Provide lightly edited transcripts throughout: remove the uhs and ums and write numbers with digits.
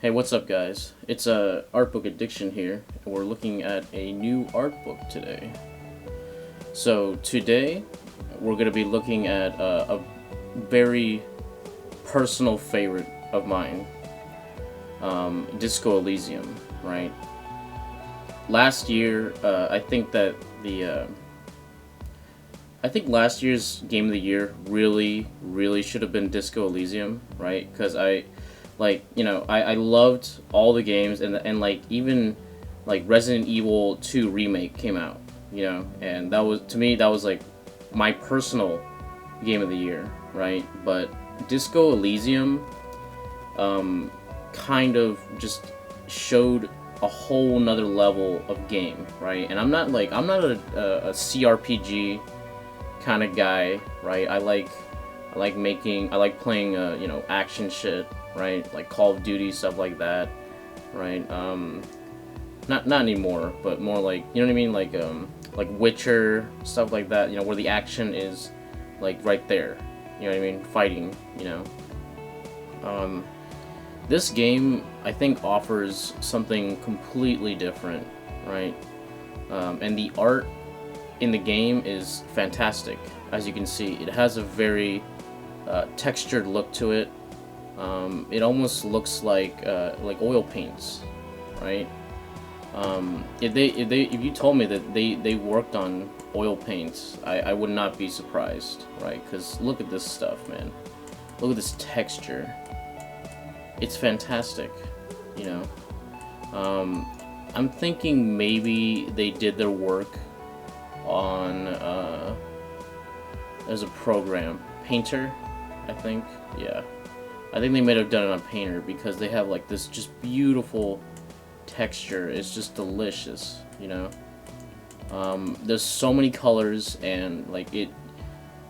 Hey, what's up, guys? It's Artbook Addiction here, and we're looking at a new art book today. So today, we're gonna be looking at a very personal favorite of mine, Disco Elysium. Right? Last year, I think that I think last year's game of the year really should have been Disco Elysium, right? Because I loved all the games, and like even like Resident Evil 2 remake came out, and that was, to me, that was like my personal game of the year, right? But Disco Elysium kind of just showed a whole nother level of game, right? And I'm not a CRPG kind of guy, right? I like playing action shit, right? Like Call of Duty, stuff like that, right? Not anymore, but more like, you know what I mean, like Witcher, stuff like that, where the action is like right there, you know what I mean, fighting. This game, I think, offers something completely different, right? And the art in the game is fantastic. As you can see, it has a very textured look to it. It almost looks like oil paints, right? If you told me that they worked on oil paints, I would not be surprised, right? Because look at this stuff, man. Look at this texture. It's fantastic, I'm thinking maybe they did their work on there's a program, Painter, I think. Yeah, I think they might have done it on Painter, because they have like this just beautiful texture. It's just delicious, there's so many colors, and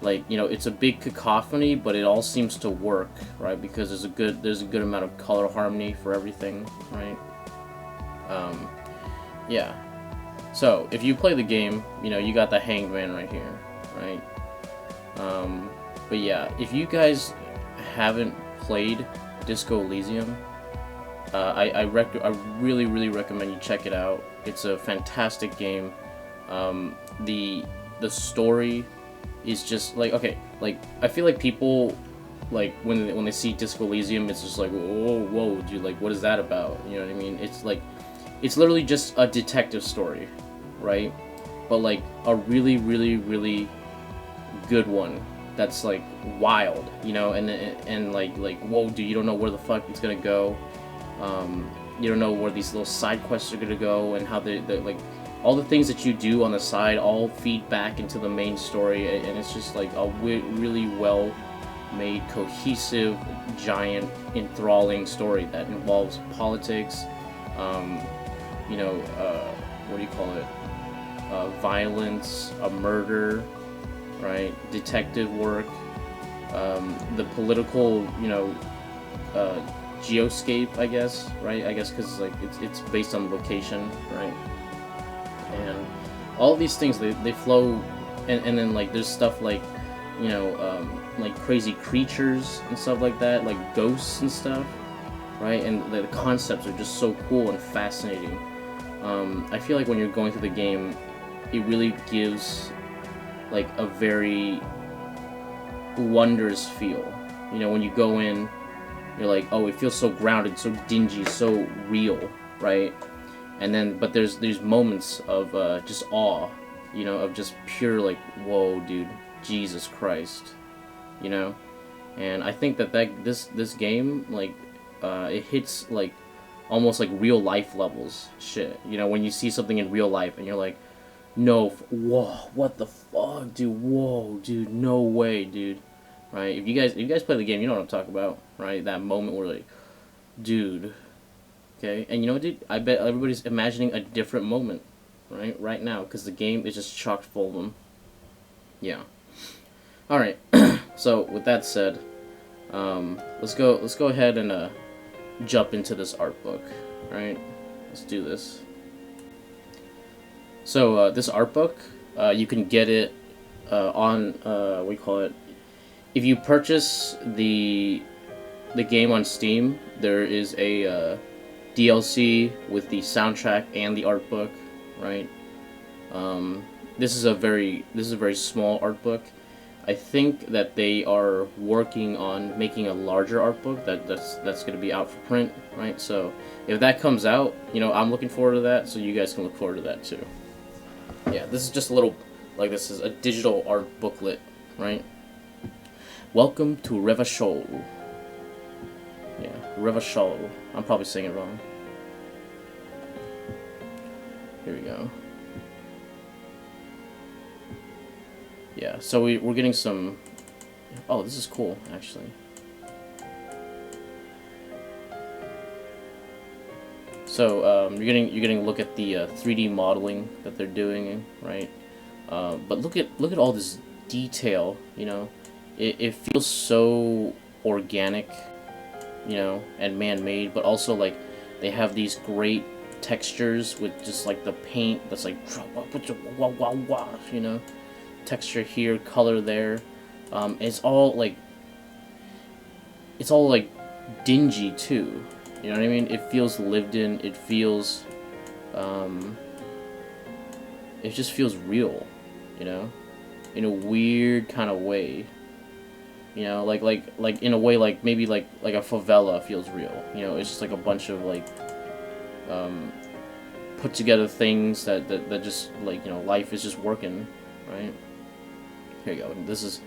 it's a big cacophony, but it all seems to work, right? Because there's a good amount of color harmony for everything, right? Yeah. So if you play the game, you got the Hangman right here, right? But yeah, if you guys haven't played Disco Elysium, I really recommend you check it out. It's a fantastic game. The story is just like, okay, like I feel like people, like when they see Disco Elysium, it's just like, whoa, dude, like what is that about? You know what I mean? It's literally just a detective story, right? But like a really good one that's like wild, and like whoa, dude, you don't know where the fuck it's gonna go. You don't know where these little side quests are gonna go, and how they like all the things that you do on the side all feed back into the main story, and it's just like a really well made, cohesive, giant, enthralling story that involves politics, what do you call it? Violence, a murder, right? Detective work, the political, geoscape, I guess, right? I guess because like it's based on location, right? And all these things, they flow, and then like there's stuff like, like crazy creatures and stuff like that, like ghosts and stuff, right? And the concepts are just so cool and fascinating. I feel like when you're going through the game, it really gives like a very wondrous feel. When you go in, you're like, oh, it feels so grounded, so dingy, so real, right? And then, but there's moments of just awe, of just pure like, whoa, dude, Jesus Christ, And I think that this game, like, it hits like almost like real life levels shit. When you see something in real life and you're like, no, whoa, what the fuck, dude, whoa, dude, no way, dude, right? If you guys play the game, you know what I'm talking about, right? That moment where like, dude, okay, and you know what, dude, I bet everybody's imagining a different moment, right now, because the game is just chock full of them. Yeah. All right. So with that said, let's go ahead and jump into this art book, right? Let's do this. So this art book, you can get it on what do you call it? If you purchase the the game on Steam, there is a DLC with the soundtrack and the art book, right? This is a very small art book. I think that they are working on making a larger art book that's going to be out for print, right? So if that comes out, you know, I'm looking forward to that, so you guys can look forward to that too. Yeah, this is just a little, like, this is a digital art booklet, right? Welcome to Revachol. Yeah, Revachol. I'm probably saying it wrong. Here we go. Yeah, so we're getting some... Oh, this is cool, actually. So you're getting a look at the 3D modeling that they're doing, right? But look at all this detail. You know, it feels so organic, you know, and man-made. But also, like, they have these great textures with just like the paint that's like, you know, texture here, color there. It's all like dingy too. You know what I mean? It feels lived in. It feels, it just feels real. You know, in a weird kind of way. You know, like in a way, like maybe like a favela feels real. You know, it's just like a bunch of like put together things that just, like, you know, life is just working, right? Here you go. This is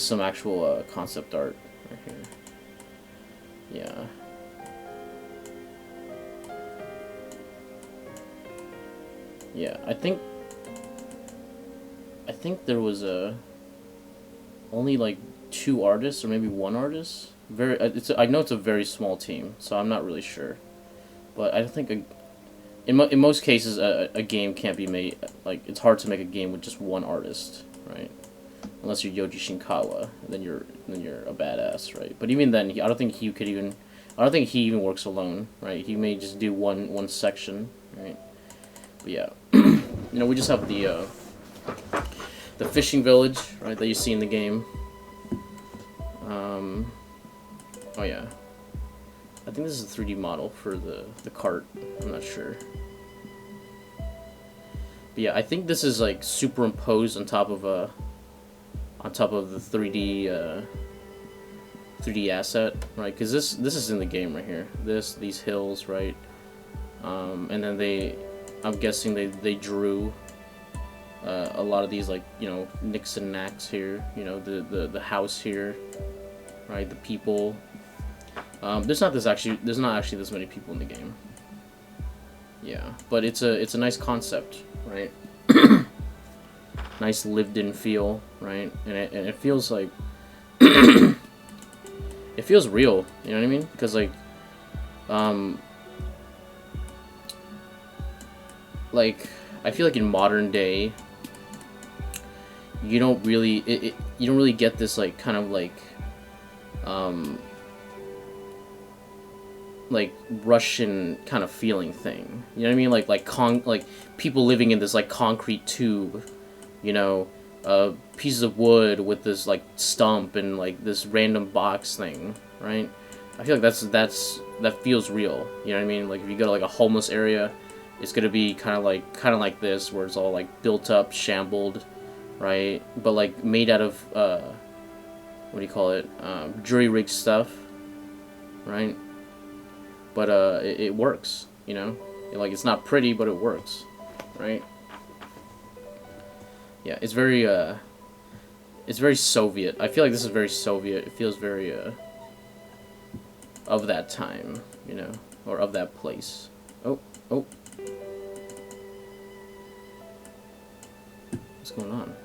some actual concept art right here. Yeah. Yeah, I think there was only like 2 artists or maybe 1 artist. I know it's a very small team, so I'm not really sure. But I think in most cases a game can't be made, like, it's hard to make a game with just 1 artist, right? Unless you're Yoji Shinkawa, then you're a badass, right? But even then, I don't think he even works alone, right? He may just do one section, right? But yeah, you know, we just have the fishing village, right, that you see in the game. Oh yeah, I think this is a 3D model for the cart. I'm not sure. But yeah, I think this is like superimposed on top of the 3D 3D asset, right? Because this is in the game right here. These hills, right? And then I'm guessing they drew a lot of these, like, you know, nicks and knacks here. You know, the house here, right? The people. There's not actually this many people in the game. Yeah, but it's a nice concept, right? Nice lived-in feel, right? And it feels like it feels real. You know what I mean? Because like I feel like in modern day, you don't really get this like kind of like Russian kind of feeling thing. You know what I mean? Like people living in this like concrete tube, you know, pieces of wood with this like stump and like this random box thing, right? I feel like that feels real. You know what I mean? Like if you go to like a homeless area, it's gonna be kind of like this, where it's all like built up, shambled, right? But like made out of what do you call it? Jury rig stuff, right? But it works, you know. Like, it's not pretty, but it works, right? Yeah, it's very Soviet. I feel like this is very Soviet. It feels very of that time, you know, or of that place. Oh. What's going on?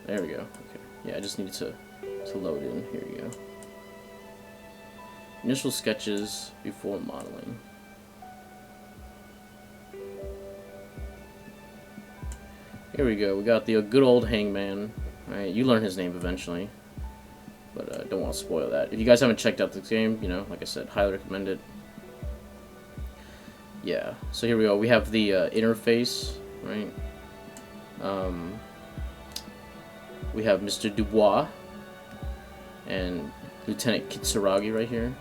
There we go. Okay. Yeah, I just needed to load in. Here we go. Initial sketches before modeling. Here we go. We got the good old Hangman. Alright, you learn his name eventually. But don't want to spoil that. If you guys haven't checked out this game, you know, like I said, highly recommend it. Yeah, so here we go. We have the interface, right? We have Mr. Dubois, and Lieutenant Kitsuragi right here.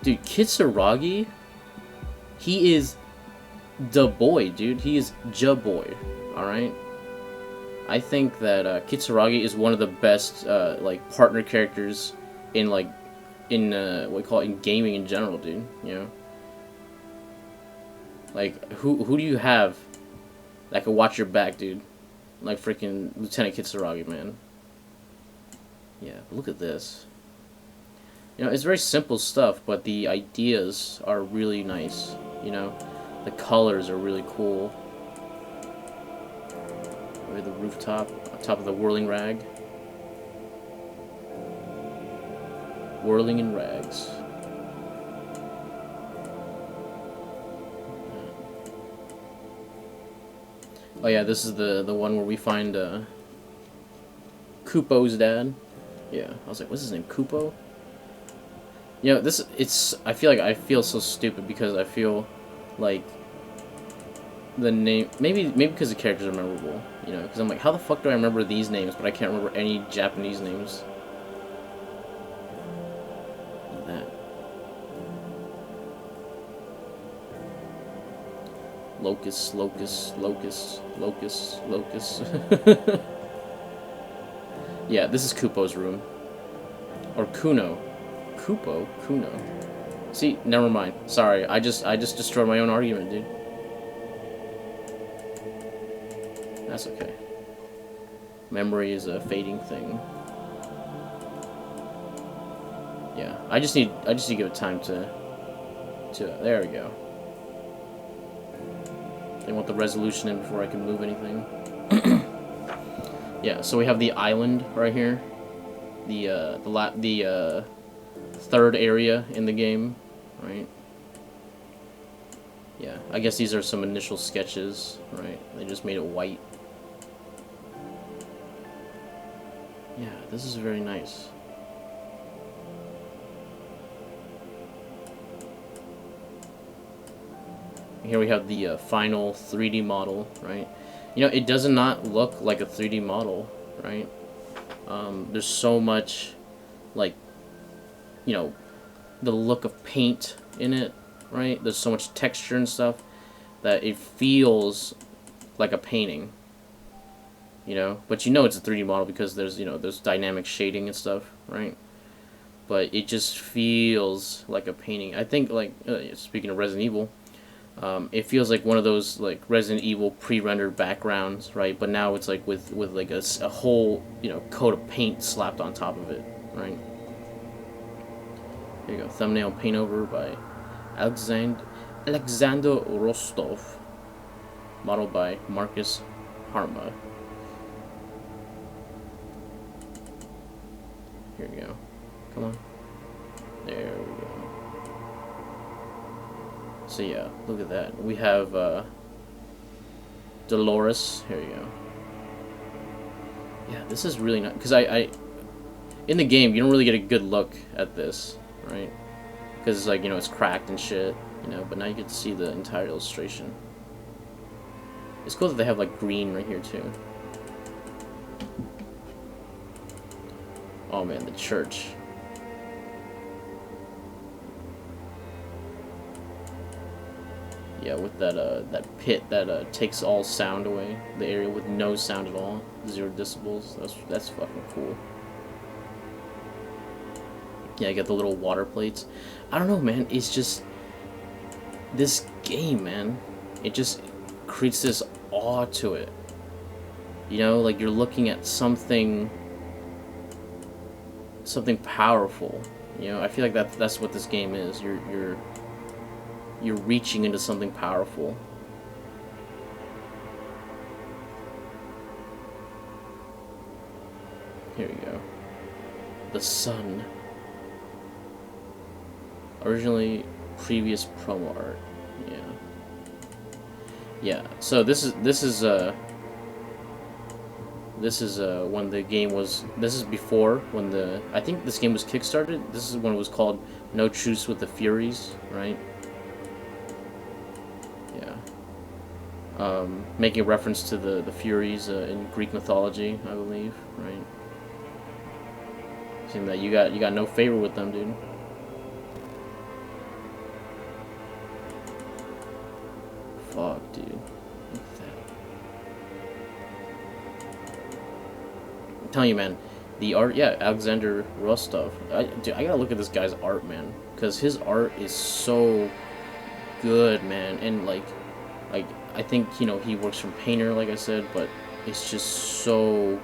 Dude, Kitsuragi, he is the boy, dude. He is ja boy, alright? I think that Kitsuragi is one of the best like partner characters in like what we call it, in gaming in general, dude. You know, like who do you have that could watch your back, dude? Like freaking Lieutenant Kitsuragi, man. Yeah, but look at this. You know, it's very simple stuff, but the ideas are really nice. You know, the colors are really cool. With the rooftop, on top of the whirling rag. Whirling in rags. Oh yeah, this is the one where we find Kupo's dad. Yeah, I was like, what's his name? Kupo? You know, I feel so stupid because I feel like the name, maybe because the characters are memorable, you know, because I'm like, how the fuck do I remember these names, but I can't remember any Japanese names? Look at that. Locust, locust, locust, locust, locust. Yeah, this is Kupo's room. Or Kuno. Kupo? Kuno. See, never mind. Sorry, I just destroyed my own argument, dude. That's okay. Memory is a fading thing. Yeah, I just need to give it time to there we go. I want the resolution in before I can move anything. Yeah, so we have the island right here. The third area in the game, right? Yeah, I guess these are some initial sketches, right? They just made it white. Yeah, this is very nice. Here we have the final 3D model, right? You know, it does not look like a 3D model, right? There's so much, like, you know, the look of paint in it, right? There's so much texture and stuff that it feels like a painting, you know? But you know it's a 3D model because there's, you know, there's dynamic shading and stuff, right? But it just feels like a painting. I think, like, speaking of Resident Evil, it feels like one of those like Resident Evil pre-rendered backgrounds, right? But now it's like with like a whole, you know, coat of paint slapped on top of it, right? Here you go, thumbnail paint over by Alexander Rostov, modeled by Marcus Harma. Here we go. Come on. There we go. So yeah, look at that. We have Dolores. Here you go. Yeah, this is really nice because I in the game you don't really get a good look at this, right? Because it's like, you know, it's cracked and shit, you know. But now you get to see the entire illustration. It's cool that they have like green right here too. Oh man, the church. Yeah, with that that pit that takes all sound away, the area with no sound at all, 0 decibels. That's fucking cool. Yeah, I got the little water plates. I don't know, man. It's just this game, man. It just creates this awe to it. You know, like you're looking at something powerful. You know, I feel like that's what this game is. You're reaching into something powerful. Here we go. The sun. Originally, previous promo art. Yeah. Yeah. So this is when the game was. This is before when I think this game was kickstarted. This is when it was called No Truce with the Furies, right? Making a reference to the Furies in Greek mythology, I believe, right? Seems that you got no favor with them, dude. Fuck, dude. Look at that. I'm telling you, man. The art, yeah, Alexander Rostov. Dude, I gotta look at this guy's art, man, because his art is so good, man. And like I think, you know, he works from Painter, like I said, but it's just so,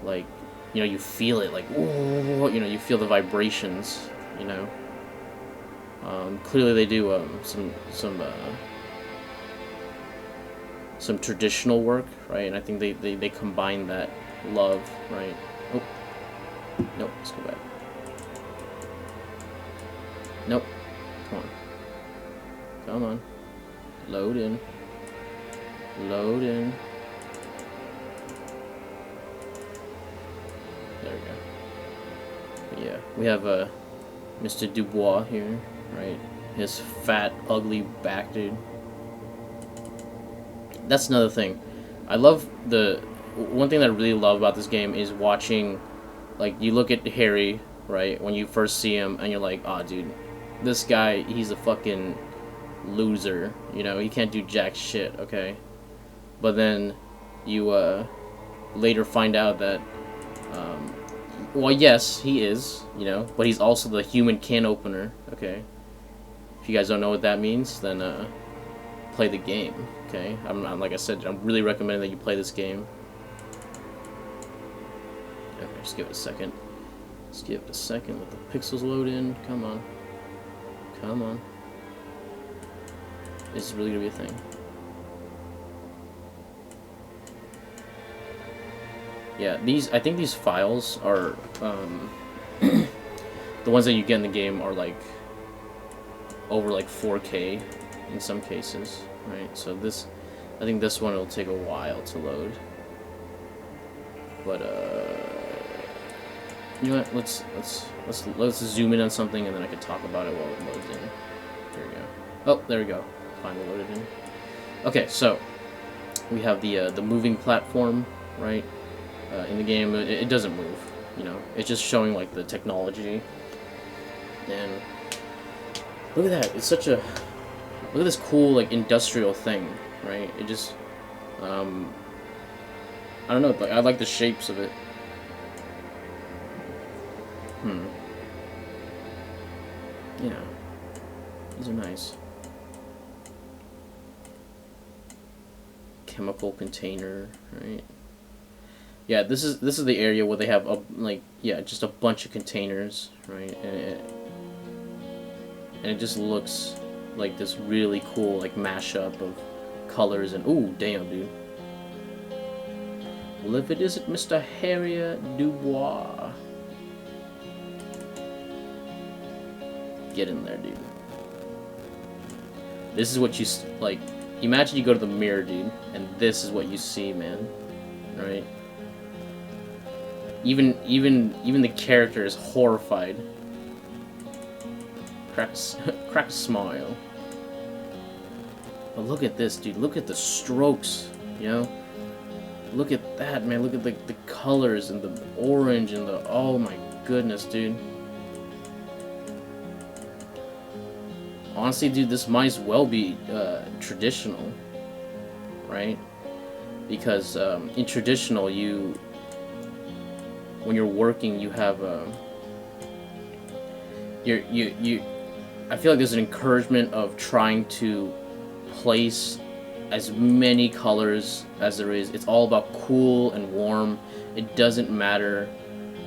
like, you know, you feel it, like, whoa, you know, you feel the vibrations, you know. Clearly they do some traditional work, right? And I think they combine that love, right? Oh, nope, let's go back. Nope, come on. Come on. Load in. Load in. There we go. But yeah, we have Mr. Dubois here, right? His fat, ugly back, dude. That's another thing. I love one thing that I really love about this game is watching, like, you look at Harry, right, when you first see him, and you're like, oh, dude, this guy, he's a fucking loser, you know, he can't do jack shit, okay? But then you later find out that, well, yes, he is, you know, but he's also the human can opener, okay? If you guys don't know what that means, then play the game, okay? I'm like I said, I'm really recommending that you play this game. Okay, just give it a second. Just give it a second, let the pixels load in. Come on. Come on. This is really gonna be a thing. Yeah, I think these files are, the ones that you get in the game are like, over like 4K in some cases, right? So I think this one will take a while to load. But, you know what, let's zoom in on something and then I can talk about it while it loads in. There we go. Oh, there we go. Finally loaded in. Okay, so we have the moving platform, right? In the game, it doesn't move, you know. It's just showing like the technology. And look at that! It's such a look at this cool like industrial thing, right? It just I don't know. I like the shapes of it. Yeah, these are nice. Chemical container, right? Yeah, this is the area where they have just a bunch of containers, right? And it just looks like this really cool like mashup of colors and ooh, damn, dude. Well, if it isn't Mr. Harriet Dubois, get in there, dude. This is what you like. Imagine you go to the mirror, dude, and this is what you see, man. Right? Even the character is horrified. Crack a smile. But look at this, dude. Look at the strokes, you know? Look at that, man. Look at the colors and the orange and the... Oh my goodness, dude. Honestly, dude, this might as well be traditional, right? Because in traditional, when you're working, you have I feel like there's an encouragement of trying to place as many colors as there is. It's all about cool and warm. It doesn't matter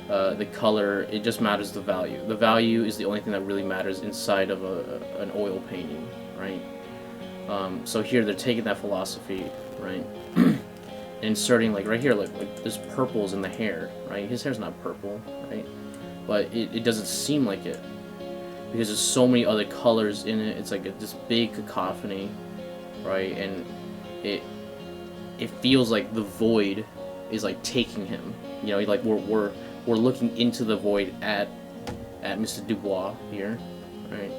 the color, it just matters the value. The value is the only thing that really matters inside of an oil painting, right? So here they're taking that philosophy, right? Inserting, like right here, like there's purples in the hair, right? His hair's not purple, right? But it doesn't seem like it because there's so many other colors in it. It's like this big cacophony, right? And it feels like the void is like taking him. You know, like we're looking into the void at Mr. Dubois here, right?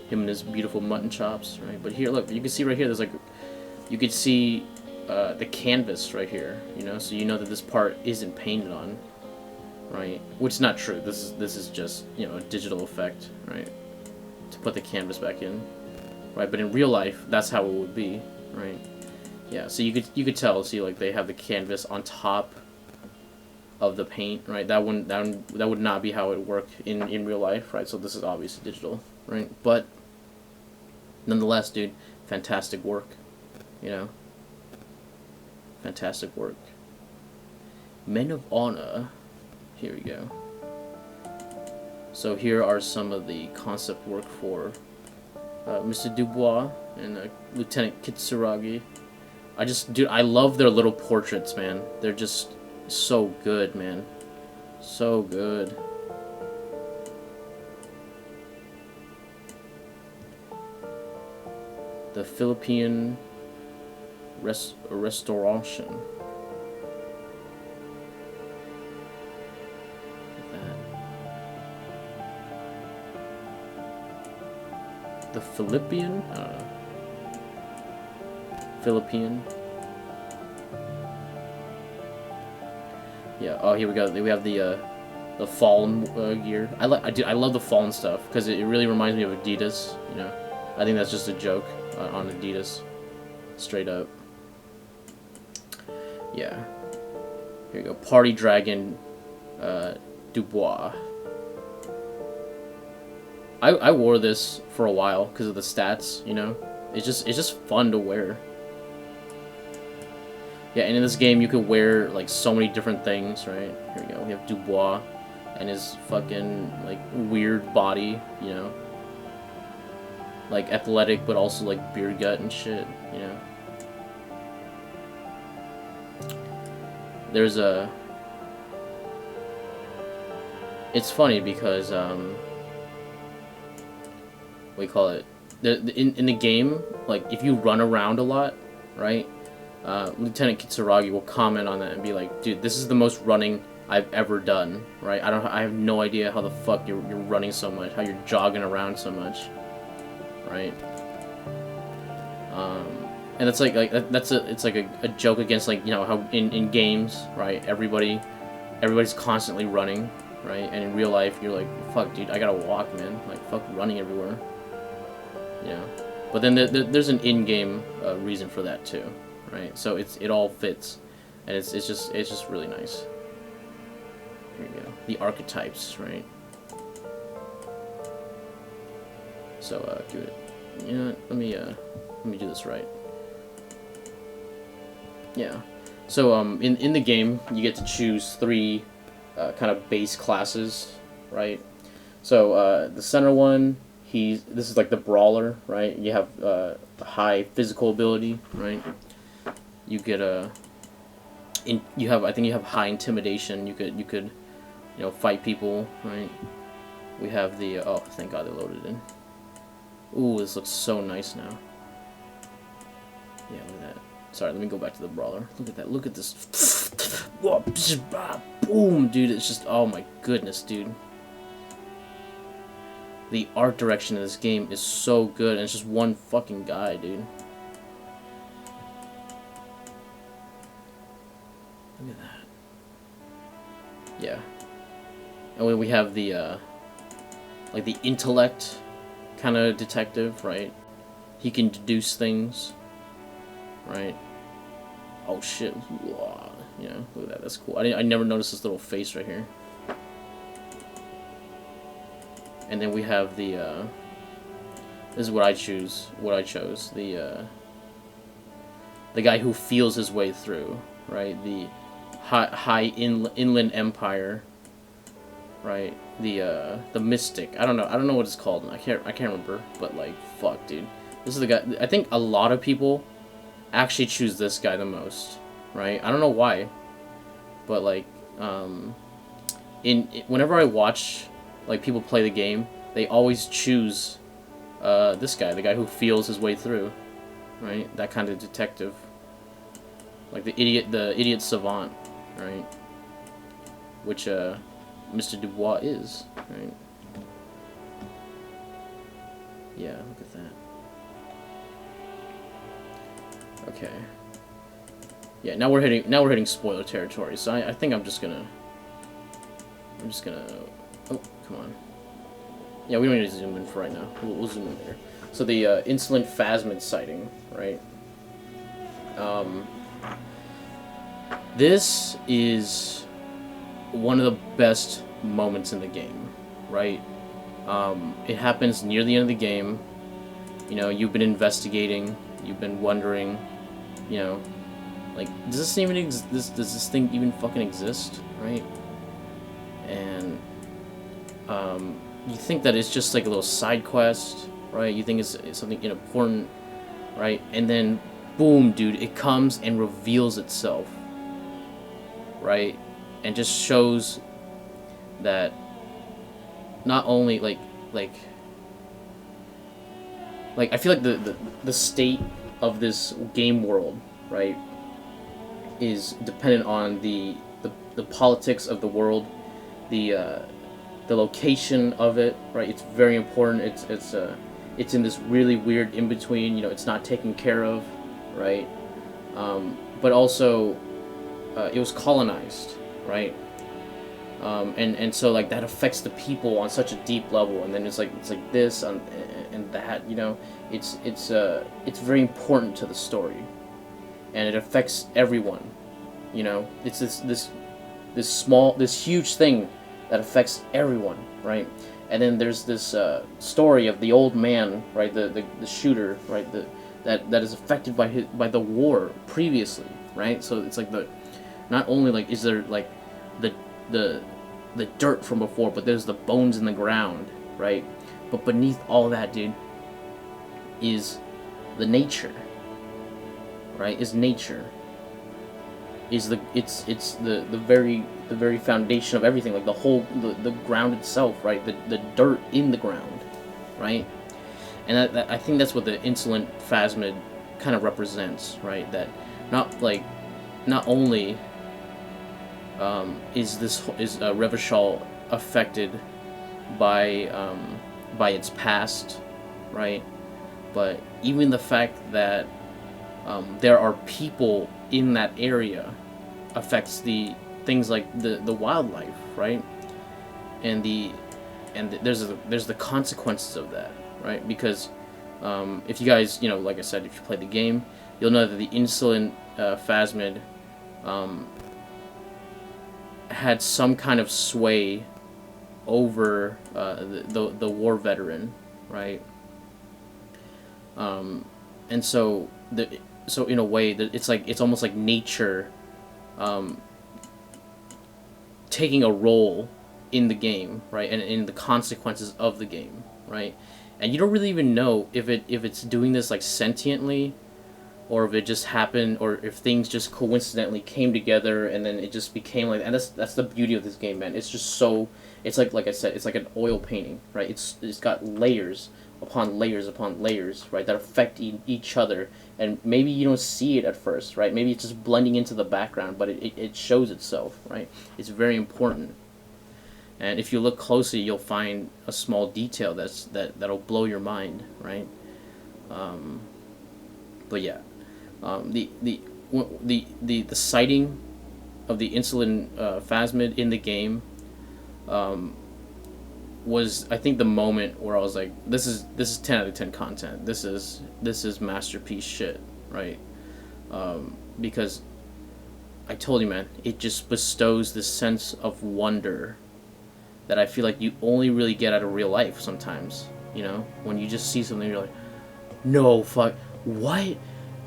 Him and his beautiful mutton chops, right? But here, look, you can see right here. There's like, you could see the canvas right here, you know, so you know that this part isn't painted on, right? Which is not true. This is just, you know, a digital effect, right? To put the canvas back in, right? But in real life, that's how it would be, right? Yeah. So you could tell. See, like they have the canvas on top of the paint, right? That would not be how it would work in real life, right? So this is obviously digital, right? But nonetheless, dude, fantastic work, you know. Fantastic work. Men of Honor. Here we go. So here are some of the concept work for Mr. Dubois and Lieutenant Kitsuragi. Dude, I love their little portraits, man. They're just so good, man. So good. The Philippine Restoration. The Philippian? I don't know. Philippine. Yeah. Oh, here we go. We have the Fallen gear. I love the Fallen stuff because it really reminds me of Adidas. You know, I think that's just a joke on Adidas, straight up. Yeah. Here we go. Party Dragon, Dubois. I wore this for a while because of the stats, you know. It's just fun to wear. Yeah, and in this game you could wear like so many different things, right? Here we go. We have Dubois and his fucking like weird body, you know. Like athletic but also like beer gut and shit, you know. There's a It's funny because we call it in the game, like if you run around a lot, right? Lieutenant Kitsuragi will comment on that and be like, "Dude, this is the most running I've ever done." Right? I have no idea how the fuck you're running so much, how you're jogging around so much, right? And it's like it's like a joke against, like, you know, how in games, right? Everybody's constantly running, right? And in real life, you're like, "Fuck, dude, I gotta walk, man. Like, fuck running everywhere." Yeah, but then there's an in-game reason for that too, right? So it all fits, and it's just really nice. Here we go, the Archetypes, right? So give it, you know, let me do this right. Yeah, so in the game you get to choose 3 kind of base classes, right? So the center one. This is like the brawler, right? You have high physical ability, right? You get I think you have high intimidation. You could you know, fight people, right? We have the oh, thank God they loaded in. Ooh, this looks so nice now. Yeah, look at that. Sorry, let me go back to the brawler. Look at that. Look at this. Boom, dude. It's just, oh my goodness, dude. The art direction of this game is so good, and it's just one fucking guy, dude. Look at that. Yeah. And when we have the, like the intellect kind of detective, right? He can deduce things, right? Oh shit. You know, look at that. That's cool. I never noticed this little face right here. And then we have the, this is what I chose, the guy who feels his way through, right? The high inland empire, right? The mystic. I don't know what it's called. I can't remember. But like, fuck, dude, this is the guy. I think a lot of people actually choose this guy the most, right? I don't know why, but like, whenever I watch like people play the game, they always choose this guy, the guy who feels his way through, right? That kind of detective, like the idiot savant, right? Which Mr. Dubois is, right? Yeah, look at that. Okay. Yeah, now we're hitting spoiler territory. So I think I'm just gonna I'm just gonna... Oh, come on. Yeah, we don't need to zoom in for right now. We'll zoom in later. So the insulin phasmid sighting, right? This is one of the best moments in the game, right? It happens near the end of the game. You know, you've been investigating, you've been wondering, you know, like, does this even does this thing even fucking exist, right? And you think that it's just like a little side quest, right? You think it's something important, right? And then, boom, dude, it comes and reveals itself, right? And just shows that not only like I feel like the state of this game world, right, is dependent on the politics of the world, the location of it, right? It's very important. It's in this really weird in between. You know, it's not taken care of, right? But also, it was colonized, right? And so like that affects the people on such a deep level, and then it's like this and that, you know, it's very important to the story, and it affects everyone, you know. It's this huge thing that affects everyone, right? And then there's this story of the old man, right, the shooter, right, that is affected by the war previously, right? So it's like not only like is there like the dirt from before, but there's the bones in the ground, right? But beneath all that, dude, is the nature, right? Is nature. Is the very foundation of everything, like the ground itself, right? The dirt in the ground, right? And that I think that's what the insulin phasmid kind of represents, right? That not only is Revachol affected by its past, right? But even the fact that there are people in that area affects the things like the wildlife, right? And there's the consequences of that, right? Because if you guys, you know, like I said, if you play the game, you'll know that the insulin phasmid had some kind of sway over the war veteran, right? And so in a way that it's almost like nature taking a role in the game, right, and in the consequences of the game, right? And you don't really even know if it's doing this like sentiently, or if it just happened, or if things just coincidentally came together and then it just became like. And that's the beauty of this game, man. It's just so. It's like I said, it's like an oil painting, right? It's got layers upon layers upon layers, right, that affect each other, and maybe you don't see it at first, right? Maybe it's just blending into the background, but it shows itself, right? It's very important, and if you look closely, you'll find a small detail that'll blow your mind, right? But yeah, the sighting of the insulin phasmid in the game was, I think, the moment where I was like, this is 10 out of 10 content. This is masterpiece shit, right? Because I told you, man, it just bestows this sense of wonder that I feel like you only really get out of real life sometimes, you know? When you just see something, you're like, no, fuck, what?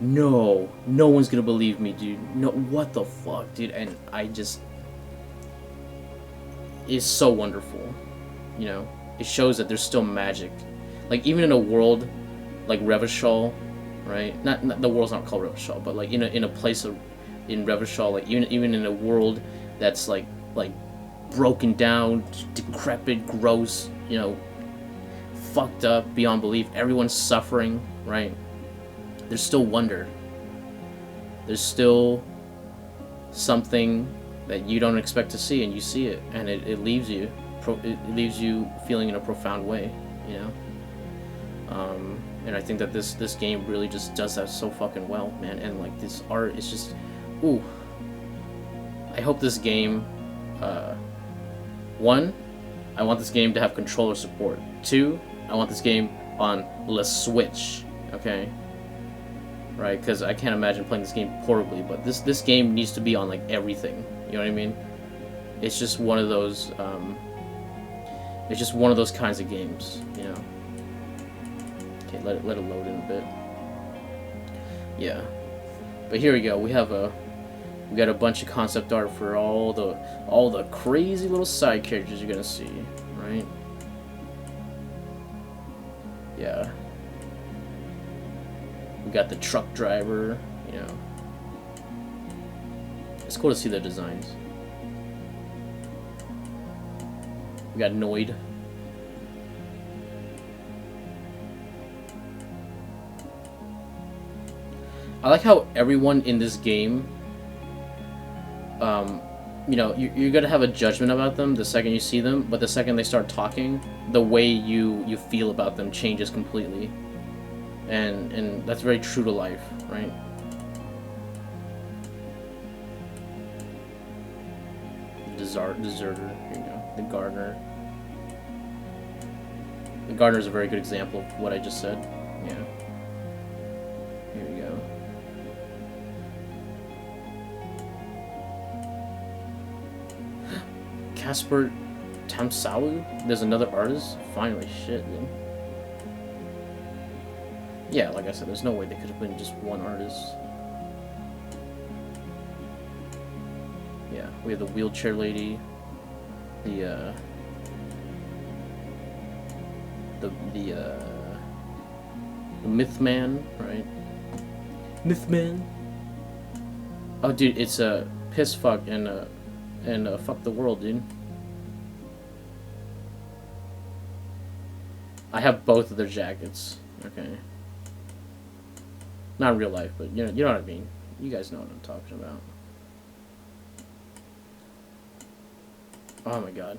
No one's gonna believe me, dude. No, what the fuck, dude? And I just, it's so wonderful. You know, it shows that there's still magic. Like, even in a world like Revachol, right? Not the world's not called Revachol, but like in a place in Revachol, like even in a world that's like broken down, decrepit, gross, you know, fucked up beyond belief. Everyone's suffering, right? There's still wonder. There's still something that you don't expect to see, and you see it, and it leaves you. It leaves you feeling in a profound way, you know. And I think that this game really just does that so fucking well, man. And like this art is just, ooh. I hope this game 1, I want this game to have controller support. 2, I want this game on the Switch, okay? Right, because I can't imagine playing this game portably, but this game needs to be on, like, everything, you know what I mean? It's just one of those, it's just one of those kinds of games, you know? Okay, let it load in a bit. Yeah. But here we go, we got a bunch of concept art for all the crazy little side characters you're gonna see, right? Yeah. We got the truck driver, you know. It's cool to see their designs. We got Noid. I like how everyone in this game, you know, you're gonna have a judgment about them the second you see them, but the second they start talking, the way you feel about them changes completely, and that's very true to life, right? Deserter, here you go. The gardener. The gardener is a very good example of what I just said. Yeah. Here we go. Casper Tamsalu? There's another artist? Finally, shit, dude. Yeah, like I said, there's no way they could have been just one artist. Yeah, we have the wheelchair lady, the myth man, right? Myth man. Oh, dude, it's a piss fuck and fuck the world, dude. I have both of their jackets. Okay. Not in real life, but you know what I mean. You guys know what I'm talking about. Oh my god.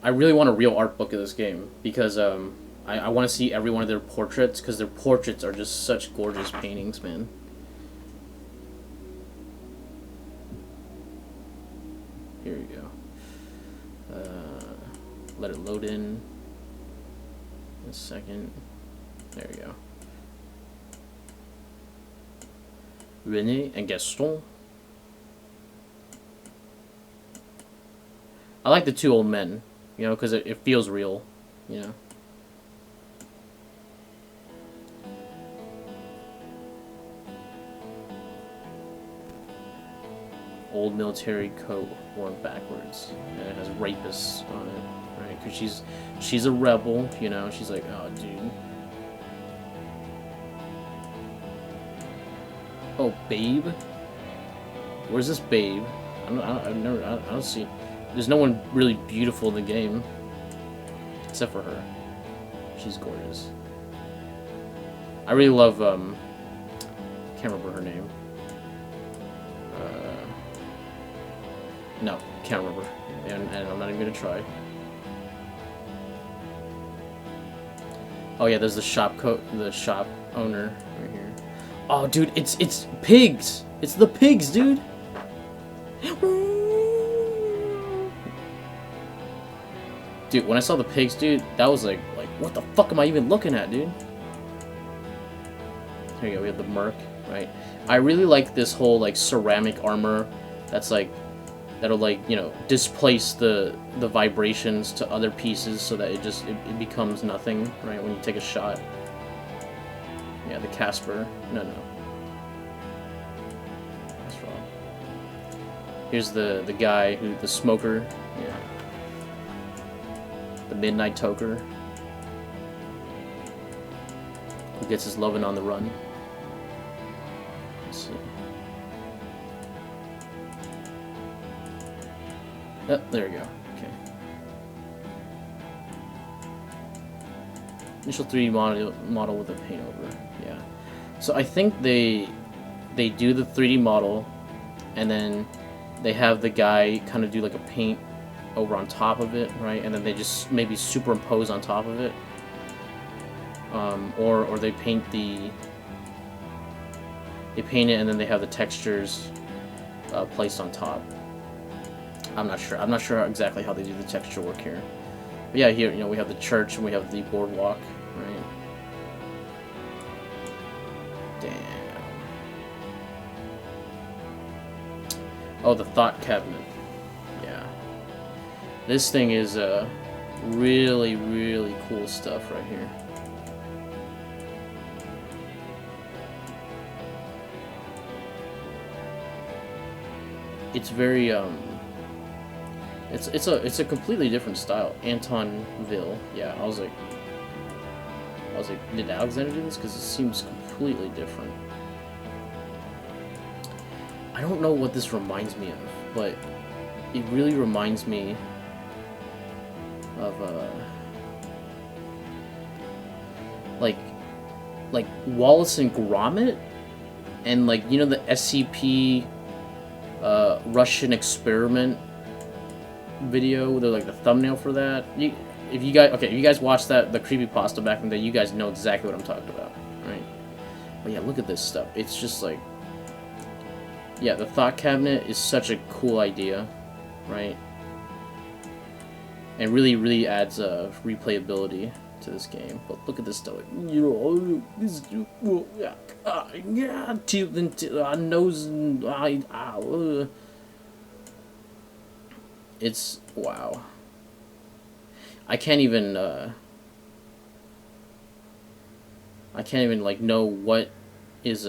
I really want a real art book of this game because I want to see every one of their portraits because their portraits are just such gorgeous paintings, man. Here we go. Let it load in a second. There we go. René and Gaston. I like the two old men, you know, because it feels real, you know. Old military coat worn backwards, and it has rapists on it, right? Because she's a rebel, you know. She's like, oh, dude. Oh, Babe. Where's this Babe? I don't see. There's no one really beautiful in the game, except for her. She's gorgeous. I really love. Can't remember her name. No, can't remember, and I'm not even gonna try. Oh yeah, there's the shop owner right here. Oh, dude, it's pigs. It's the pigs, dude. Dude, when I saw the pigs, dude, that was like, what the fuck am I even looking at, dude? Here you go, we have the Merc, right? I really like this whole, like, ceramic armor that's, like, that'll, like, you know, displace the vibrations to other pieces so that it becomes nothing, right, when you take a shot. Yeah, the Casper. No. That's wrong. Here's the guy the smoker. Yeah. The Midnight Toker. Who gets his lovin' on the run. Let's see. Oh, there we go. Okay. Initial 3D model with a paint over. Yeah. So I think they do the 3D model, and then they have the guy kind of do like a paint over on top of it, right? And then they just maybe superimpose on top of it, or they paint it and then they have the textures placed on top. I'm not sure. I'm not sure exactly how they do the texture work here. But yeah, here, you know, we have the church and we have the boardwalk, right? Damn. Oh, the thought cabinet. Yeah. This thing is really, really cool stuff right here. It's very it's a completely different style. Antonville. Yeah, I was like, did Alexander do this? Because it seems completely different. I don't know what this reminds me of, but it really reminds me of like Wallace and Gromit, and like, you know, the SCP Russian experiment video. They're like the thumbnail for that. If you guys watched that, the creepypasta back in the day, you guys know exactly what I'm talking about, right? But yeah, look at this stuff. It's just like, yeah, the thought cabinet is such a cool idea, right? And really adds replayability to this game. But look at this stuff. You know, this teeth and nose and eye. It's wow. I can't even like know what is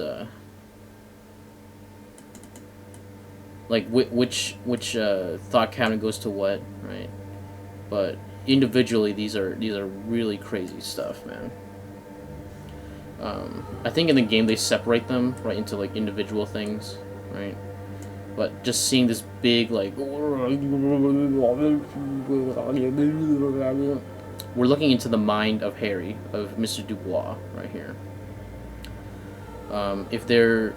like which thought cabinet goes to what, right? But individually, these are really crazy stuff, man. I think in the game they separate them right into like individual things, right? But just seeing this big like, we're looking into the mind of Harry, of Mr. Dubois, right here. If there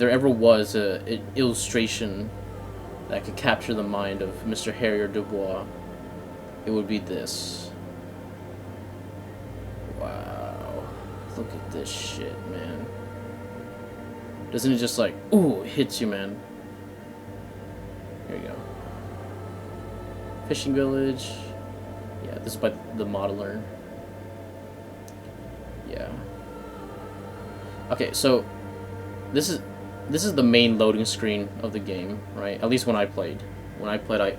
ever was an illustration that could capture the mind of Mr. Harry Dubois, it would be this. Wow. Look at this shit, man. Doesn't it just like, ooh, it hits you, man. Here you go. Fishing village. Yeah, this is by the modeler. Yeah. Okay, so this is the main loading screen of the game, right? At least when I played. When I played, I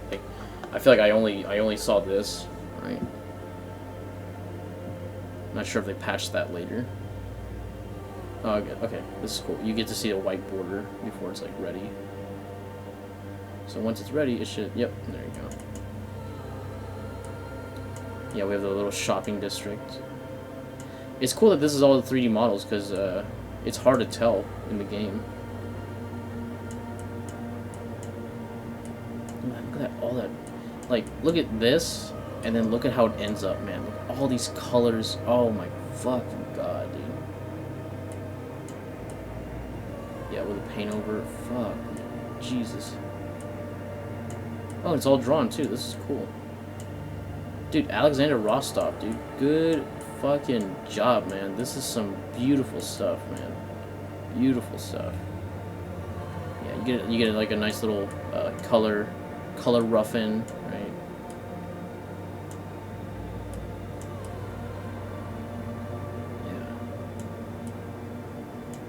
feel like I only saw this, right? Not sure if they patched that later. Oh, okay, this is cool. You get to see a white border before it's like ready. So once it's ready, it should. Yep, there you go. Yeah, we have the little shopping district. It's cool that this is all the 3D models because it's hard to tell in the game. Look at that, all that. Like, look at this, and then look at how it ends up, man. Look at all these colors. Oh my fucking god, dude. Yeah, with the paint over. Fuck. Jesus. Oh, it's all drawn too. This is cool. Dude, Alexander Rostov, dude. Good fucking job, man. This is some beautiful stuff, man. Beautiful stuff. Yeah, you get like a nice little color roughen, right?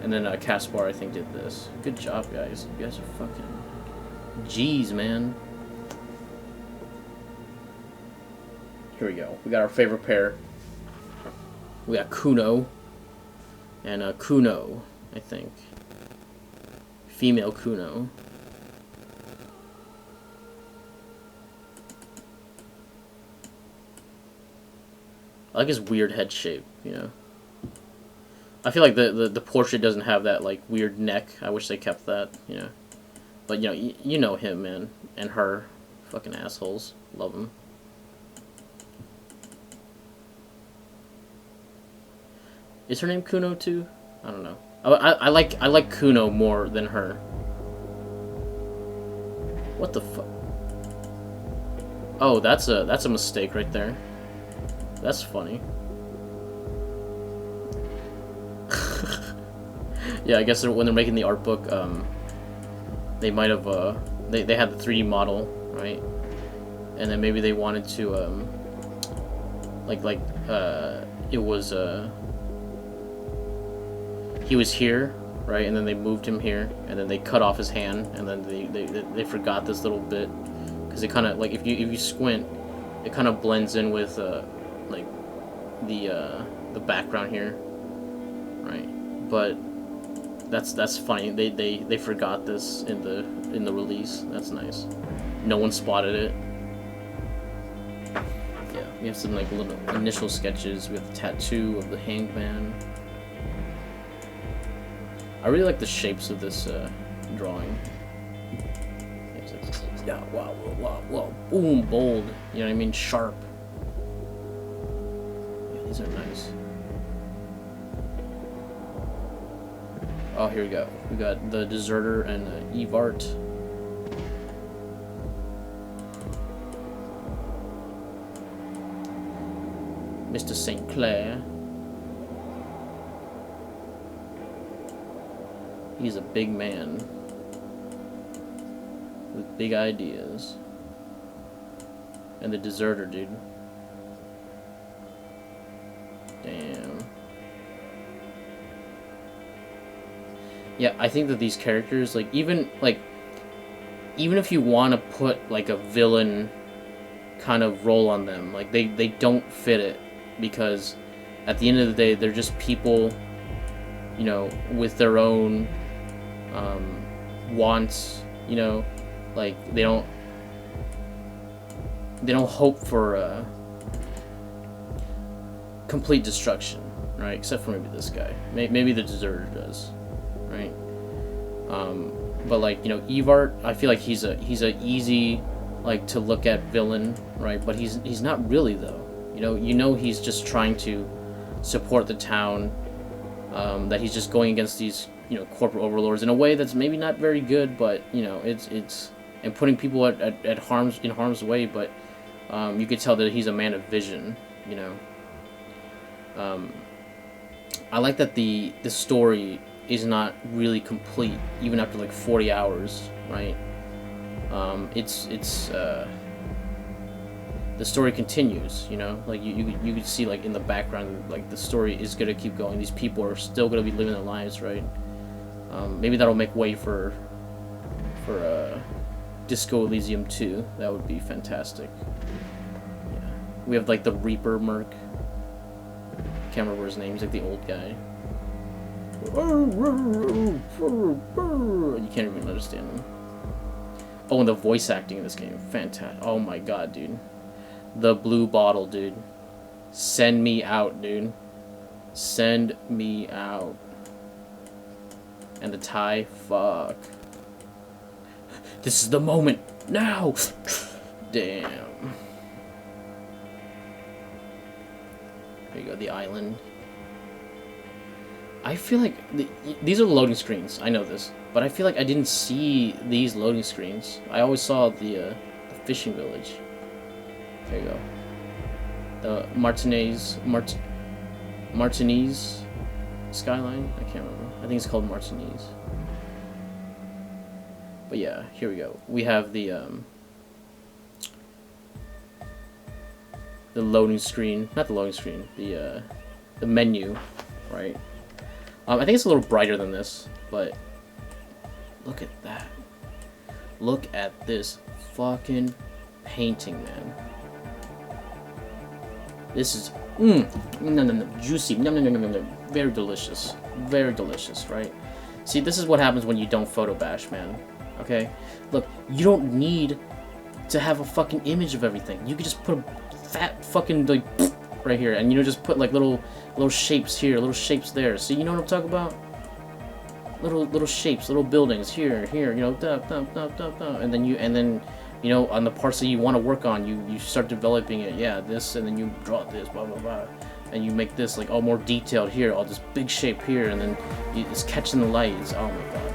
And then Caspar, I think, did this. Good job, guys. You guys are fucking G's, man. Here we go. We got our favorite pair. We got Kuno and Kuno, I think. Female Kuno. I like his weird head shape, you know. I feel like the portrait doesn't have that like weird neck. I wish they kept that, you know. But you know, you know him, man, and her, fucking assholes. Love them. Is her name Kuno too? I don't know. I like Kuno more than her. What the fuck? Oh, that's a mistake right there. That's funny. Yeah, I guess when they're making the art book, they might have they had the 3D model, right? And then maybe they wanted to it was he was here, right? And then they moved him here, and then they cut off his hand, and then they forgot this little bit, because it kind of, like, if you squint, it kind of blends in with like the background here, right? But that's funny. They forgot this in the release. That's nice. No one spotted it. Yeah, we have some like little initial sketches. We have the tattoo of the hangman. I really like the shapes of this drawing. Yeah, wow, boom, bold. You know what I mean? Sharp. Yeah, these are nice. Oh, here we go. We got the Deserter and Evart. Mr. St. Clair. He's a big man with big ideas. And the Deserter, dude. Damn. Yeah, I think that these characters, like, even if you want to put like a villain kind of role on them, like they don't fit it, because at the end of the day they're just people, you know, with their own wants, you know, like they don't hope for complete destruction, right? Except for maybe this guy. Maybe the Deserter does, right? But like, you know, Evart, I feel like he's a easy, like, to look at villain, right? But he's not really, though. You know he's just trying to support the town. That he's just going against these, you know, corporate overlords in a way that's maybe not very good, but, you know, it's and putting people in harm's way. But you could tell that he's a man of vision, you know. I like that the story is not really complete even after like 40 hours, right? The story continues, you know, like you could see, like, in the background, like, the story is gonna keep going. These people are still gonna be living their lives, right? Maybe that'll make way for Disco Elysium 2. That would be fantastic. Yeah. We have like the Reaper Merc. Can't remember his name. He's like the old guy. You can't even understand him. Oh, and the voice acting in this game, fantastic. Oh my god, dude. The blue bottle, dude. Send me out, dude. Send me out. And the tie, fuck. This is the moment. Now! Damn. There you go, the island. I feel like these are loading screens. I know this, but I feel like I didn't see these loading screens. I always saw the fishing village. There you go. The Martinez skyline. I can't remember. I think it's called Martinez. But yeah, here we go. We have the loading screen. Not the loading screen. The menu, right? I think it's a little brighter than this, but look at that. Look at this fucking painting, man. This is juicy, very delicious, right? See, this is what happens when you don't photo bash, man. Okay, look, you don't need to have a fucking image of everything. You could just put a fat fucking, like, right here, and, you know, just put like little shapes here, little shapes there. So you know what I'm talking about? Little shapes, little buildings here, you know, and then you know, on the parts that you want to work on, you start developing it. Yeah, this, and then you draw this, blah blah blah, and you make this like all more detailed here, all this big shape here, and then it's catching the lights. Oh my god.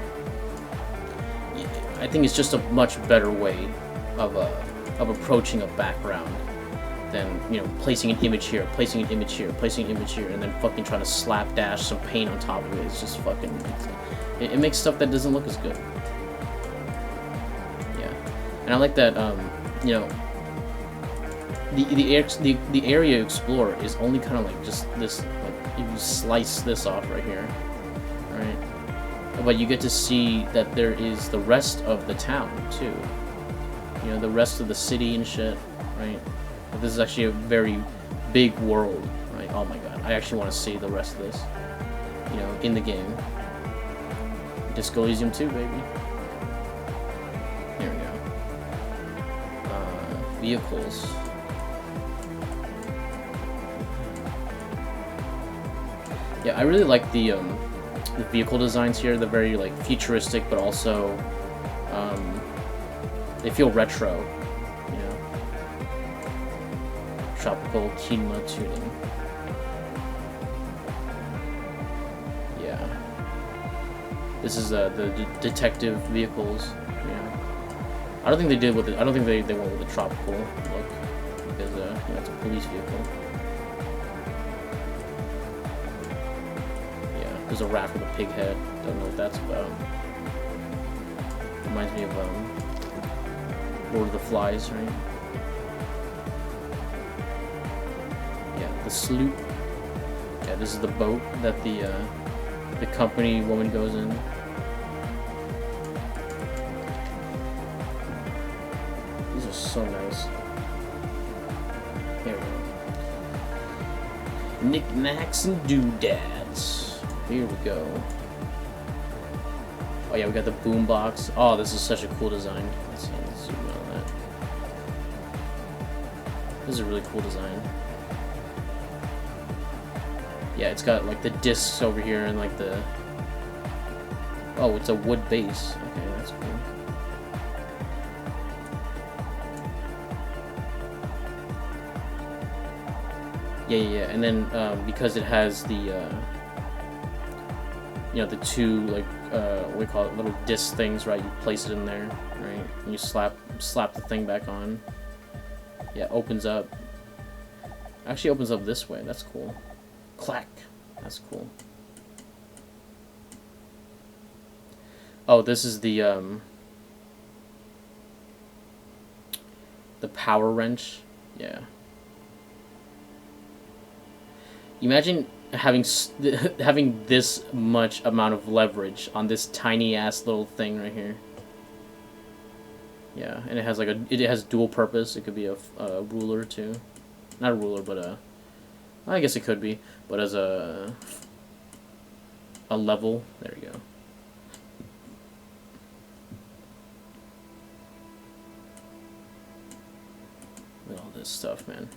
I think it's just a much better way of approaching a background than, you know, placing an image here, placing an image here, placing an image here, and then fucking trying to slapdash some paint on top of it. It's just fucking, it makes stuff that doesn't look as good. And I like that, you know, the area you explore is only kind of like just this, like, if you slice this off right here, right? But you get to see that there is the rest of the town, too. You know, the rest of the city and shit, right? But this is actually a very big world, right? Oh my god, I actually want to see the rest of this, you know, in the game. Disco Elysium 2, baby. There we go. Vehicles. Yeah, I really like the vehicle designs here. They're very, like, futuristic, but also, they feel retro, you know. Tropical quinoa tuning. Yeah. This is the detective vehicles. Yeah. I don't think they did with it. I don't think they went with the tropical look because you know, it's a police vehicle. Yeah, there's a rat with a pig head. Don't know what that's about. Reminds me of Lord of the Flies, right? Yeah, the sloop. Yeah, this is the boat that the company woman goes in. These are so nice. Here we go. Knickknacks and doodads. Here we go. Oh yeah, we got the boombox. Oh, this is such a cool design. Let's see, let's zoom in on that. This is a really cool design. Yeah, it's got like the discs over here and like the... Oh, it's a wood base. Okay, that's cool. Yeah. And then because it has the, you know, the two like what do we call it, little disc things, right? You place it in there, right? And you slap the thing back on. Yeah, it opens up. Actually, opens up this way. That's cool. Clack. That's cool. Oh, this is the power wrench. Yeah. Imagine having this much amount of leverage on this tiny ass little thing right here. Yeah, and it has like it has dual purpose. It could be a ruler too, not a ruler, but I guess it could be, but as a level. There we go. Look at all this stuff, man.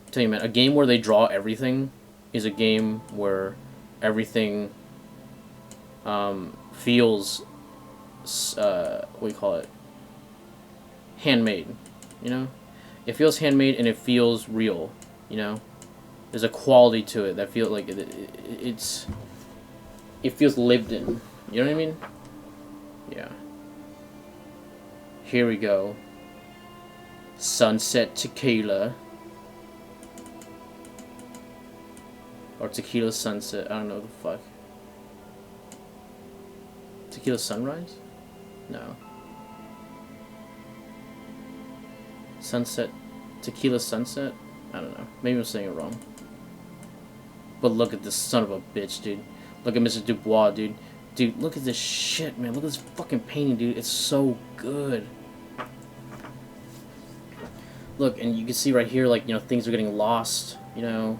I'm telling you, man, a game where they draw everything is a game where everything feels what do you call it? Handmade, you know? It feels handmade and it feels real, you know? There's a quality to it that feels like it feels lived in. You know what I mean? Yeah. Here we go. Sunset Tequila. Or Tequila Sunset. I don't know what the fuck. Tequila Sunrise? No. Sunset. Tequila Sunset? I don't know. Maybe I'm saying it wrong. But look at this son of a bitch, dude. Look at Mr. Dubois, dude. Dude, look at this shit, man. Look at this fucking painting, dude. It's so good. Look, and you can see right here, like, you know, things are getting lost, you know.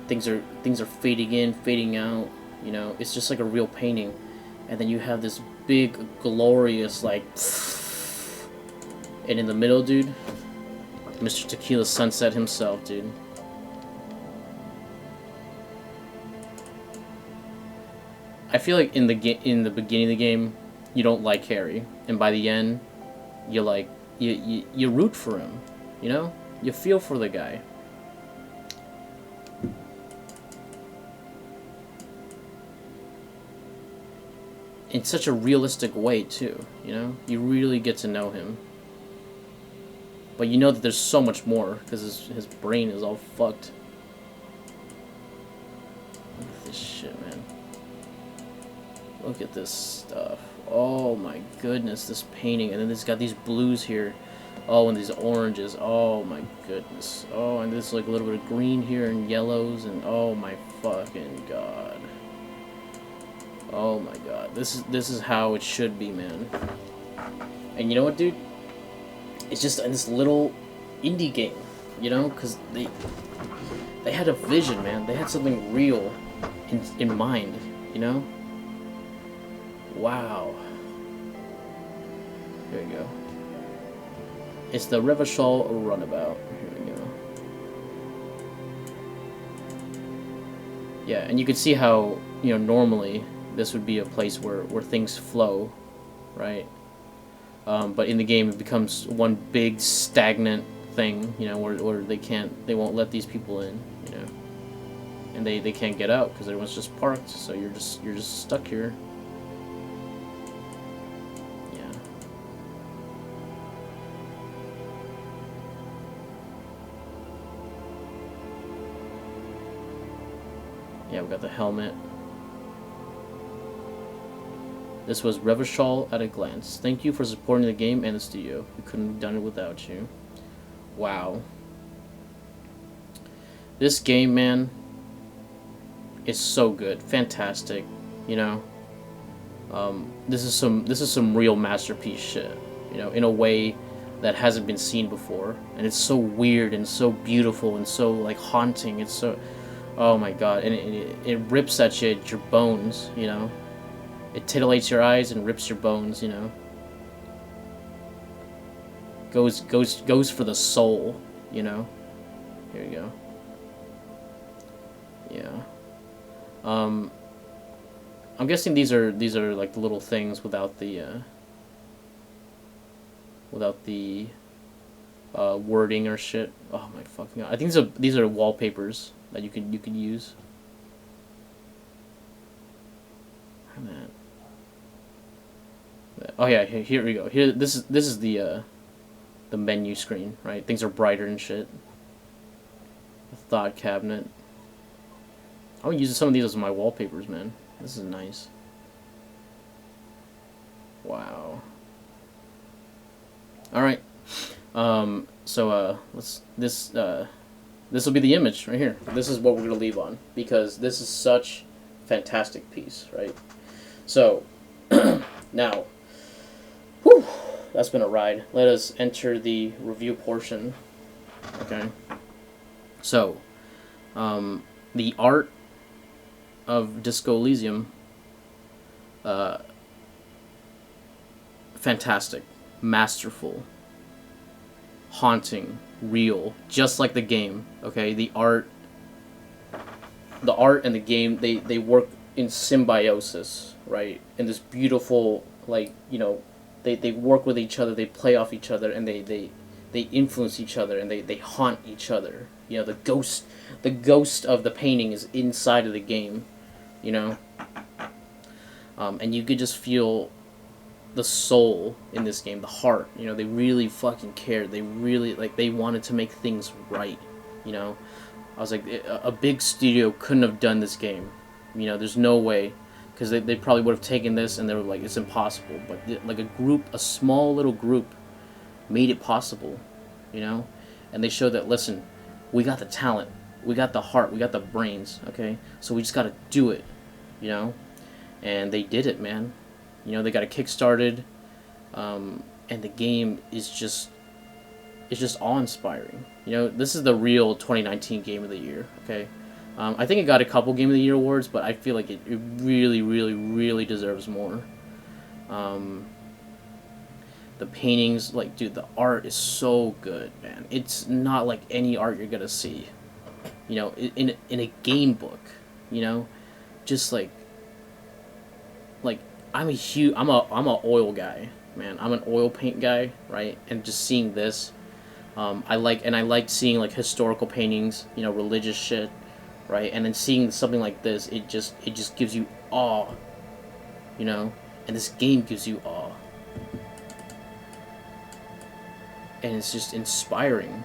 Things are fading in, fading out, you know. It's just like a real painting. And then you have this big, glorious, like... And in the middle, dude, Mr. Tequila Sunset himself, dude. I feel like in the beginning of the game, you don't like Harry, and by the end, you like you root for him, you know? You feel for the guy. In such a realistic way too, you know? You really get to know him. But you know that there's so much more, because his brain is all fucked. Look at this shit, man. Look at this stuff. Oh my goodness, this painting. And then it's got these blues here. Oh, and these oranges. Oh my goodness. Oh, and there's like a little bit of green here and yellows. And oh my fucking god. Oh my god. This is how it should be, man. And you know what, dude? It's just this little indie game, you know? Because they had a vision, man. They had something real in mind, you know? Wow. Here we go. It's the Revachol Runabout. Here we go. Yeah, and you can see how, you know, normally this would be a place where things flow, right? But in the game it becomes one big stagnant thing, you know, where they won't let these people in, you know, and they can't get out because everyone's just parked, so you're just stuck here. Yeah. Yeah, we got the helmet. This was Revachol at a glance. Thank you for supporting the game and the studio. We couldn't have done it without you. Wow. This game, man, is so good. Fantastic. You know? This is some real masterpiece shit. You know, in a way that hasn't been seen before. And it's so weird and so beautiful and so, like, haunting. It's so... Oh my god. And it rips at you at your bones, you know? It titillates your eyes and rips your bones, you know. Goes for the soul, you know. Here we go. Yeah. I'm guessing these are like the little things without the wording or shit. Oh my fucking god. I think these are wallpapers that you could use. Man. Oh yeah, here we go. Here, this is the menu screen, right? Things are brighter and shit. The thought cabinet. I'm gonna use some of these as my wallpapers, man. This is nice. Wow. All right. So this will be the image right here. This is what we're gonna leave on because this is such fantastic piece, right? So now. Whew, that's been a ride. Let us enter the review portion. Okay. So, the art of Disco Elysium, fantastic, masterful, haunting, real, just like the game. Okay, the art and the game, they work in symbiosis, right? In this beautiful, like, you know. They work with each other, they play off each other, and they influence each other, and they haunt each other. You know, the ghost of the painting is inside of the game, you know. And you could just feel the soul in this game, the heart. You know, they really fucking cared. They really, like, they wanted to make things right, you know. I was like, a big studio couldn't have done this game. You know, there's no way. Because they probably would have taken this and they were like, it's impossible. But like a small little group made it possible, you know? And they showed that, listen, we got the talent, we got the heart, we got the brains, okay? So we just got to do it, you know? And they did it, man. You know, they got it kickstarted, and the game is just, it's just awe-inspiring. You know, this is the real 2019 Game of the Year, okay? I think it got a couple Game of the Year awards, but I feel like it really, really, really deserves more. The paintings, like, dude, the art is so good, man. It's not like any art you're gonna see, you know, in a game book, you know, just like I'm a oil guy, man. I'm an oil paint guy, right? And just seeing this, I like seeing like historical paintings, you know, religious shit. Right, and then seeing something like this, it just gives you awe, you know, and this game gives you awe, and it's just inspiring.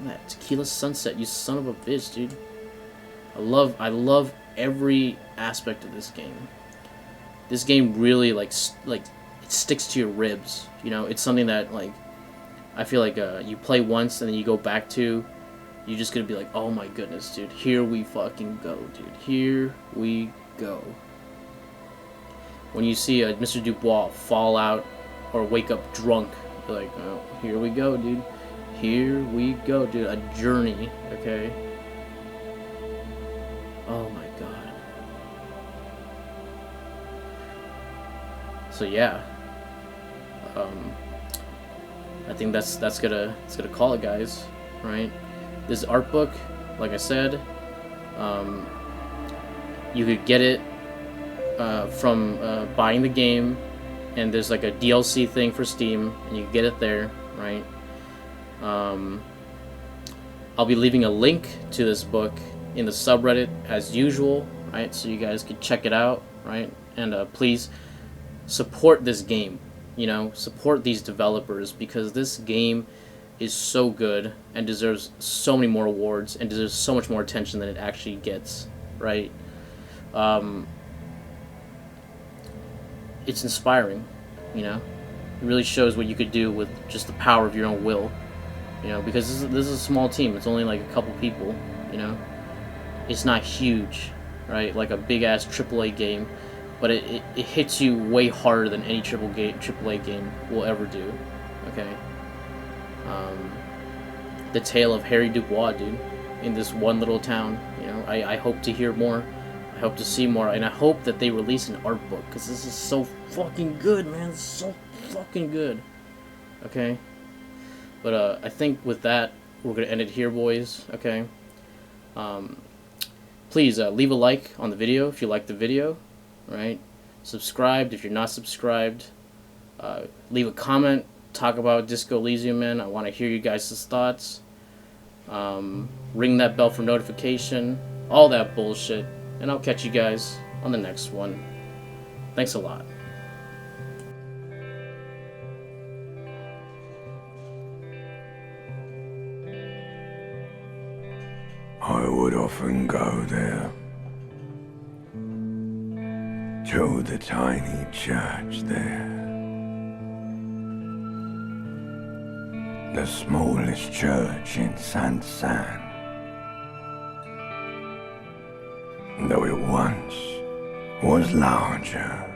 That Tequila Sunset, you son of a bitch, dude. I love every aspect of this game. this game really like it sticks to your ribs. You know, it's something that like I feel like you play once and then you go back to, you're just gonna be like, oh my goodness, dude, here we fucking go, dude, here we go. When you see Mr. Dubois fall out or wake up drunk, you're like, oh, here we go, dude. Here we go, dude. A journey, okay? Oh my god. So yeah. I think that's gonna call it, guys, right? This art book, like I said, you could get it from buying the game, and there's like a DLC thing for Steam, and you can get it there, right? I'll be leaving a link to this book in the subreddit as usual, right? So you guys can check it out, right? And please support this game, you know, support these developers, because this game is so good and deserves so many more awards and deserves so much more attention than it actually gets, right? It's inspiring, you know. It really shows what you could do with just the power of your own will, you know, because this is a small team. It's only like a couple people, you know. It's not huge, right? Like a big ass AAA game, but it hits you way harder than any AAA game will ever do. Okay. The tale of Harry Dubois, dude, in this one little town. You know, I hope to hear more. I hope to see more, and I hope that they release an art book, because this is so fucking good, man. It's so fucking good. Okay. But I think with that, we're gonna end it here, boys. Okay. Please leave a like on the video if you like the video, right? Subscribe if you're not subscribed. Leave a comment. Talk about Disco Elysium, man. I want to hear you guys' thoughts. Ring that bell for notification. All that bullshit. And I'll catch you guys on the next one. Thanks a lot. I would often go there, to the tiny church there, the smallest church in Saint-Saëns, though it once was larger.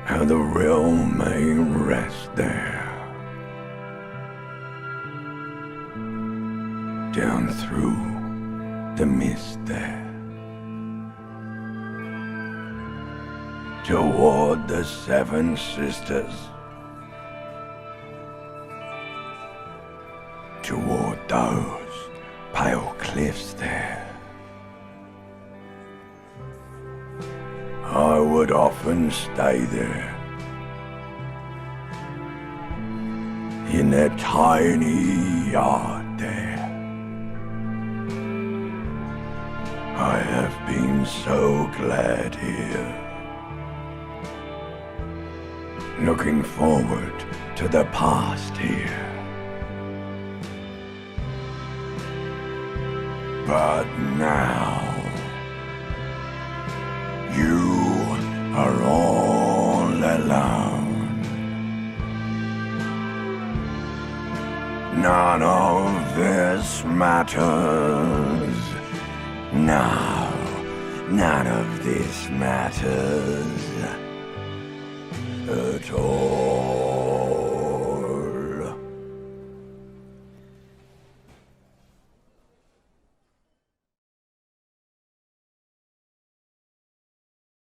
How the real may rest there, down through the mist there, toward the Seven Sisters, toward those pale cliffs there. I would often stay there, in that tiny yard there. I have been so glad here, looking forward to the past here. But now, you are all alone. None of this matters. No, none of this matters at all.